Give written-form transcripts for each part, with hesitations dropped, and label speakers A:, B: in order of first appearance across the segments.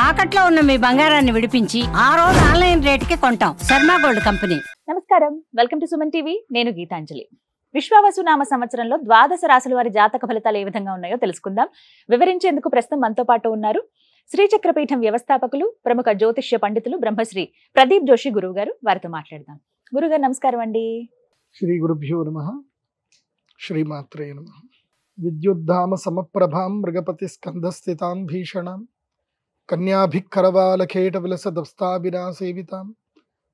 A: తాకట్లో ఉన్న మీ బంగారాన్ని విడిపించి ఆ రోజు ఆన్లైన్ రేటుకి కొంటాం. Sharma gold company.
B: నమస్కారం, వెల్కమ్ టు సుమన్ టీవీ. నేను గీతాంజలి. విశ్వావసునామ సంవత్సరంలో ద్వాదశ రాశుల వారి జాతక ఫలితాలు ఏ విధంగా ఉన్నాయో తెలుసుకుందాం. వివరించేందుకు ప్రస్తుతం మనతో పాటు ఉన్నారు శ్రీచక్రపీఠం వ్యవస్థాపకులు, ప్రముఖ జ్యోతిష్య పండితులు బ్రహ్మశ్రీ ప్రదీప్ జోషి గురువు గారు. వారితో మాట్లాడదాం. గురుగారు నమస్కారం అండి.
C: శ్రీ గురుభ్యో నమః. శ్రీమాత్రే నమః. విద్యుద్ధామ సమప్రభాం మృగపతి స్కంధస్థితాం భీషణాం కన్యాభికరవాలకేట విలసదస్తాభిరాసేవితాం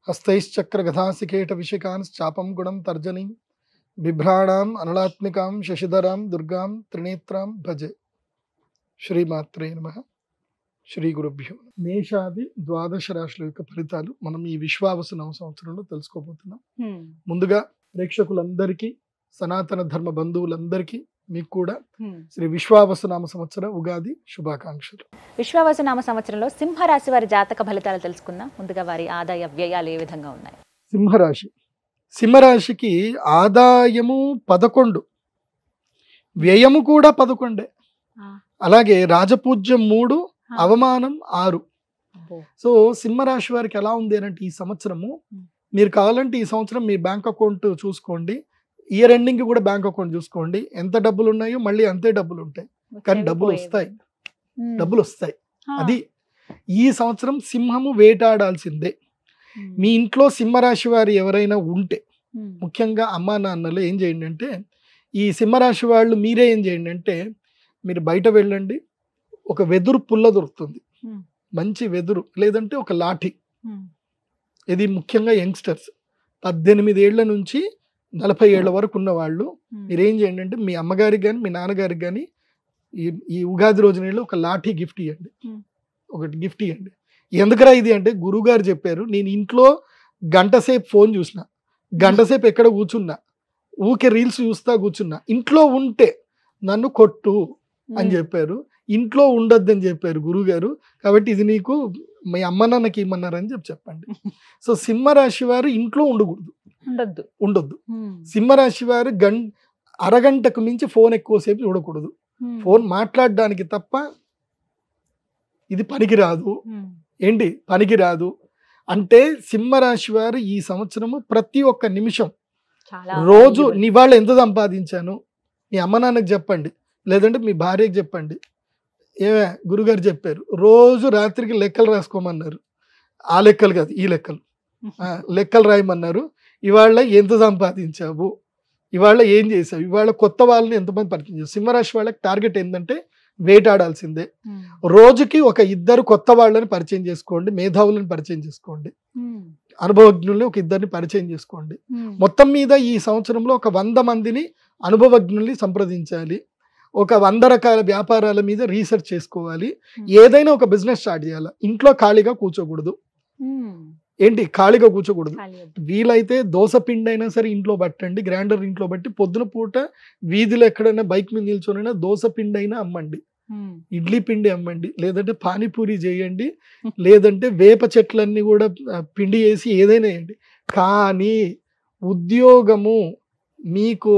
C: హస్తైశ్చక్రగధాసికేట విశికాంశ్చాపం గుణం తర్జనీం బిభ్రాణాం అనలాత్మికాం శశిధరాం దుర్గాం త్రినేత్రాం భజే. శ్రీమాత్రే నమః. శ్రీ గురుభ్యో. మేషాది ద్వాదశ రాశుల యొక్క ఫలితాలు మనం ఈ విశ్వావసునామ సంవత్సరంలో తెలుసుకోబోతున్నాం. ముందుగా ప్రేక్షకులందరికీ, సనాతన ధర్మ బంధువులందరికీ, మీకు కూడా శ్రీ విశ్వావసునామ సంవత్సర ఉగాది శుభాకాంక్షలు.
B: విశ్వావసునామ సంవత్సరంలో సింహరాశి వారి జాతక ఫలితాలు తెలుసుకుందాం. ముందుగా వారి ఆదాయ వ్యయాలు ఏ విధంగా ఉన్నాయి?
C: సింహరాశి. సింహరాశికి ఆదాయము 11, వ్యయము కూడా 11. అలాగే రాజపూజ్యం 3, అవమానం 6. సో సింహరాశి వారికి ఎలా ఉంది అంటే ఈ సంవత్సరము, మీరు కావాలంటే ఈ సంవత్సరం మీ బ్యాంక్ అకౌంట్ చూసుకోండి, ఇయర్ ఎండింగ్ కూడా బ్యాంక్ అకౌంట్ చూసుకోండి. ఎంత డబ్బులు ఉన్నాయో మళ్ళీ అంతే డబ్బులు ఉంటాయి, కానీ డబ్బులు వస్తాయి. అది ఈ సంవత్సరం సింహము వేటాడాల్సిందే. మీ ఇంట్లో సింహరాశి వారు ఎవరైనా ఉంటే, ముఖ్యంగా అమ్మా నాన్నలు ఏం చేయండి అంటే, ఈ సింహరాశి వాళ్ళు మీరే ఏం చేయండి అంటే, మీరు బయట వెళ్ళండి, ఒక వెదురు పుల్ల దొరుకుతుంది, మంచి వెదురు, లేదంటే ఒక లాఠీ. ఇది ముఖ్యంగా యంగ్స్టర్స్ 18 ఏళ్ల నుంచి 40 ఏళ్ల వరకు ఉన్న వాళ్ళు మీరేం చేయండి అంటే, మీ అమ్మగారికి కానీ మీ నాన్నగారికి కానీ ఈ ఉగాది రోజున ఒక లాఠీ గిఫ్ట్ ఇవ్వండి, ఒకటి గిఫ్ట్ ఇవ్వండి. ఎందుకురా ఇది అంటే, గురువుగారు చెప్పారు, నేను ఇంట్లో గంటసేపు ఫోన్ చూసిన, గంటసేపు ఎక్కడ కూర్చున్నా, ఊకే రీల్స్ చూస్తా కూర్చున్నా, ఇంట్లో ఉంటే నన్ను కొట్టు అని చెప్పారు, ఇంట్లో ఉండొద్దని చెప్పారు గురువుగారు, కాబట్టి ఇది నీకు మీ అమ్మ నాన్నకి ఇమ్మన్నారని చెప్పండి. సో సింహరాశి వారు ఇంట్లో ఉండొద్దు. సింహరాశి వారు అరగంటకు మించి ఫోన్ ఎక్కువసేపు చూడకూడదు. ఫోన్ మాట్లాడడానికి తప్ప ఇది పనికిరాదు. పనికిరాదు అంటే సింహరాశి వారు ఈ సంవత్సరము ప్రతి ఒక్క నిమిషం, రోజు నివాళ ఎంత సంపాదించాను మీ అమ్మ నాన్నకి చెప్పండి, లేదంటే మీ భార్యకి చెప్పండి. ఏమే గురుగారు చెప్పారు, రోజు రాత్రికి లెక్కలు రాసుకోమన్నారు. ఆ లెక్కలు కాదు, ఈ లెక్కలు రాయమన్నారు. ఇవాళ ఎంత సంపాదించావు, ఇవాళ ఏం చేసావు, ఇవాళ కొత్త వాళ్ళని ఎంతమంది పరిచయం చేసావు. సింహరాశి వాళ్ళకి టార్గెట్ ఏంటంటే వేటాడాల్సిందే. రోజుకి ఒక 2 కొత్త వాళ్ళని పరిచయం చేసుకోండి, మేధావులను పరిచయం చేసుకోండి, అనుభవజ్ఞుల్ని ఒక 2 పరిచయం చేసుకోండి. మొత్తం మీద ఈ సంవత్సరంలో ఒక 100 మందిని అనుభవజ్ఞుల్ని సంప్రదించాలి. ఒక 100 రకాల వ్యాపారాల మీద రీసెర్చ్ చేసుకోవాలి. ఏదైనా ఒక బిజినెస్ స్టార్ట్ చేయాలి. ఇంట్లో ఖాళీగా కూర్చోకూడదు. ఖాళీగా కూర్చోకూడదు. వీలైతే దోశ పిండి అయినా సరే ఇంట్లో పట్టండి, గ్రైండర్ ఇంట్లో బట్టి పొద్దున పూట వీధిలో ఎక్కడైనా బైక్ మీద నిల్చొనైనా దోశ పిండి అయినా అమ్మండి, ఇడ్లీ పిండి అమ్మండి, లేదంటే పానీపూరి చేయండి, లేదంటే వేప చెట్లన్నీ కూడా పిండి వేసి ఏదైనా వేయండి. కానీ ఉద్యోగము మీకు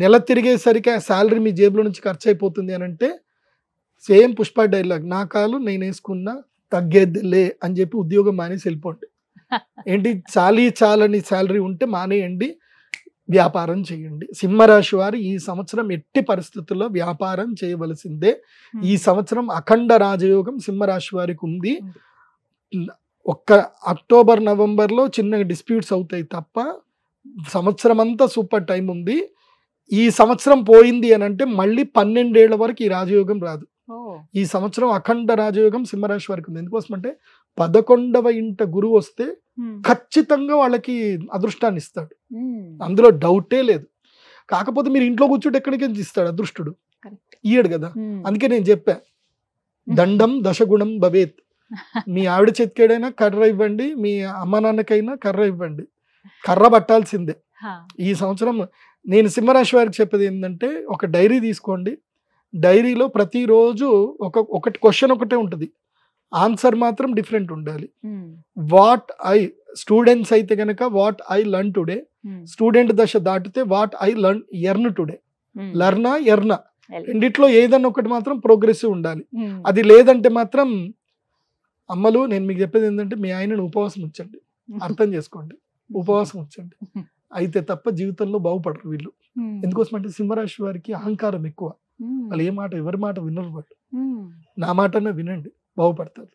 C: నెల తిరిగేసరికి ఆ శాలరీ మీ జేబులో నుంచి ఖర్చు అయిపోతుంది అని అంటే, సేమ్ పుష్ప డైలాగ్, నా కాలు నేను వేసుకున్నా తగ్గేద్దిలే అని చెప్పి ఉద్యోగం మానేసి వెళ్ళిపోండి. చాలని శాలరీ ఉంటే మానేయండి, వ్యాపారం చేయండి. సింహరాశి వారు ఈ సంవత్సరం ఎట్టి పరిస్థితుల్లో వ్యాపారం చేయవలసిందే. ఈ సంవత్సరం అఖండ రాజయోగం సింహరాశి వారికి ఉంది. ఒక్క అక్టోబర్ నవంబర్లో చిన్న డిస్ప్యూట్స్ అవుతాయి తప్ప సంవత్సరం అంతా సూపర్ టైం ఉంది. ఈ సంవత్సరం పోయింది అని అంటే మళ్ళీ 12 ఏళ్ల వరకు ఈ రాజయోగం రాదు. ఈ సంవత్సరం అఖండ రాజయోగం సింహరాశి వారికి ఉంది. ఎందుకోసం అంటే 11వ ఇంట గురువు వస్తే ఖచ్చితంగా వాళ్ళకి అదృష్టాన్ని ఇస్తాడు, అందులో డౌటే లేదు. కాకపోతే మీరు ఇంట్లో కూర్చుంటే ఎక్కడికి ఇస్తాడు అదృష్టుడు, ఇయ్యడు కదా. అందుకే నేను చెప్పా, దండం దశగుణం భవేత్. మీ ఆవిడ చేతికేడైనా కర్ర ఇవ్వండి, మీ అమ్మ నాన్నకైనా కర్ర ఇవ్వండి, కర్ర పట్టాల్సిందే. ఈ సంవత్సరం నేను సింహరాశి వారికి చెప్పేది ఏంటంటే, ఒక డైరీ తీసుకోండి, డైరీలో ప్రతిరోజు ఒకటి క్వశ్చన్ ఒకటే ఉంటుంది, ఆన్సర్ మాత్రం డిఫరెంట్ ఉండాలి. స్టూడెంట్స్ అయితే కనుక what I learn today, student దశ దాటితే వాట్ ఐ ఎర్న్ టుడే. లర్నా ఎర్నా రెండిట్లో ఏదన్నా ఒకటి మాత్రం ప్రోగ్రెసివ్ ఉండాలి. అది లేదంటే మాత్రం అమ్మలు నేను మీకు చెప్పేది ఏంటంటే మీ ఆయనను ఉపవాసం ఉంచండి, అర్థం చేసుకోండి, ఉపవాసం ఉంచండి. అయితే తప్ప జీవితంలో బాగుపడరు వీళ్ళు. ఎందుకోసం అంటే సింహరాశి వారికి అహంకారం ఎక్కువ. వాళ్ళు ఏ మాట ఎవరి మాట వినరు. వాళ్ళు నా మాటనే వినండి, బాగుపడతారు.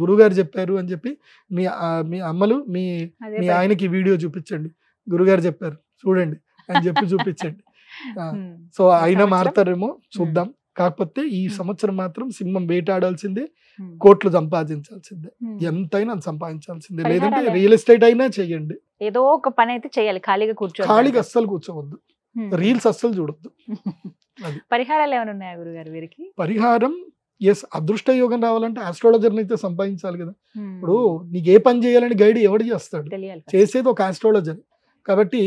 C: గురుగారు చెప్పారు అని చెప్పి మీ అమ్మలు మీ ఆయనకి వీడియో చూపించండి, గురుగారు చెప్పారు చూడండి అని చెప్పి చూపించండి. సో ఆయన మారుతారేమో చూద్దాం. కాకపోతే ఈ సంవత్సరం మాత్రం సింహం వేటాడాల్సిందే, కోట్లు సంపాదించాల్సిందే, ఎంతైనా సంపాదించాల్సిందే. లేదంటే రియల్ ఎస్టేట్ అయినా చెయ్యండి,
B: ఏదో ఒక పని అయితే చేయాలి,
C: ఖాళీగా అస్సలు కూర్చోవద్దు, రీల్స్ అస్సలు చూడొద్దు.
B: పరిహారాలు ఏమైనా ఉన్నాయా గురుగారు వీరికి?
C: పరిహారం అదృష్ట యోగం రావాలంటే ఆస్ట్రాలజర్ని అయితే సంపాదించాలి కదా. ఇప్పుడు నీకు ఏ పని చేయాలని గైడ్ ఎవడు చేస్తాడు? చేసేది ఒక ఆస్ట్రాలజర్. కాబట్టి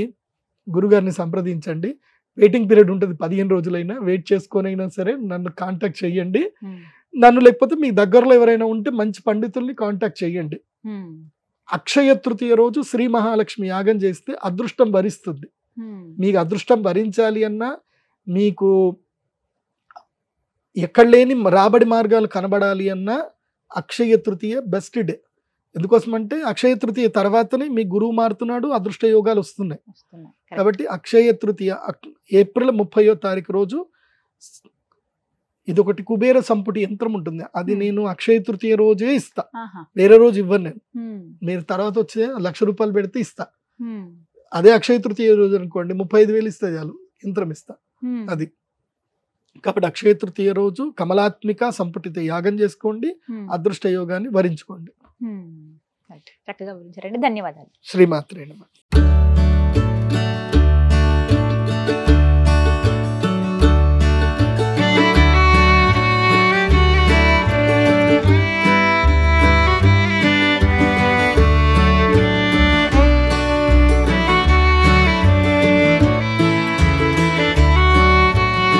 C: గురుగారిని సంప్రదించండి. వెయిటింగ్ పీరియడ్ ఉంటుంది, 15 రోజులైనా వెయిట్ చేసుకొనైనా సరే నన్ను కాంటాక్ట్ చేయండి. నన్ను లేకపోతే మీ దగ్గరలో ఎవరైనా ఉంటే మంచి పండితుల్ని కాంటాక్ట్ చేయండి. అక్షయ తృతీయ రోజు శ్రీ మహాలక్ష్మి యాగం చేస్తే అదృష్టం భరిస్తుంది. మీకు అదృష్టం భరించాలి అన్నా, మీకు ఎక్కడ లేని రాబడి మార్గాలు కనబడాలి అన్నా అక్షయ తృతీయ బెస్ట్ డే. ఎందుకోసం అంటే అక్షయ తృతీయ తర్వాతనే మీ గురువు మారుతున్నాడు, అదృష్ట యోగాలు వస్తున్నాయి. కాబట్టి అక్షయ తృతీయ ఏప్రిల్ 30వ తారీఖు రోజు ఇది ఒకటి కుబేర సంపుటి యంత్రం ఉంటుంది, అది నేను అక్షయ తృతీయ రోజే ఇస్తా, వేరే రోజు ఇవ్వను నేను. మీరు తర్వాత వచ్చే 1,00,000 రూపాయలు పెడితే ఇస్తా. అదే అక్షయ తృతీయ రోజు అనుకోండి 35,000 ఇస్తే చాలు, యంత్రం ఇస్తా. అది కాబట్టి అక్షయ తృతీయ రోజు కమలాత్మిక సంపుటిత యాగం చేసుకోండి, అదృష్ట యోగాన్ని వరించుకోండి.
B: చక్కగా వివరించారండి, ధన్యవాదాలు.
C: శ్రీమాత్రే నమః.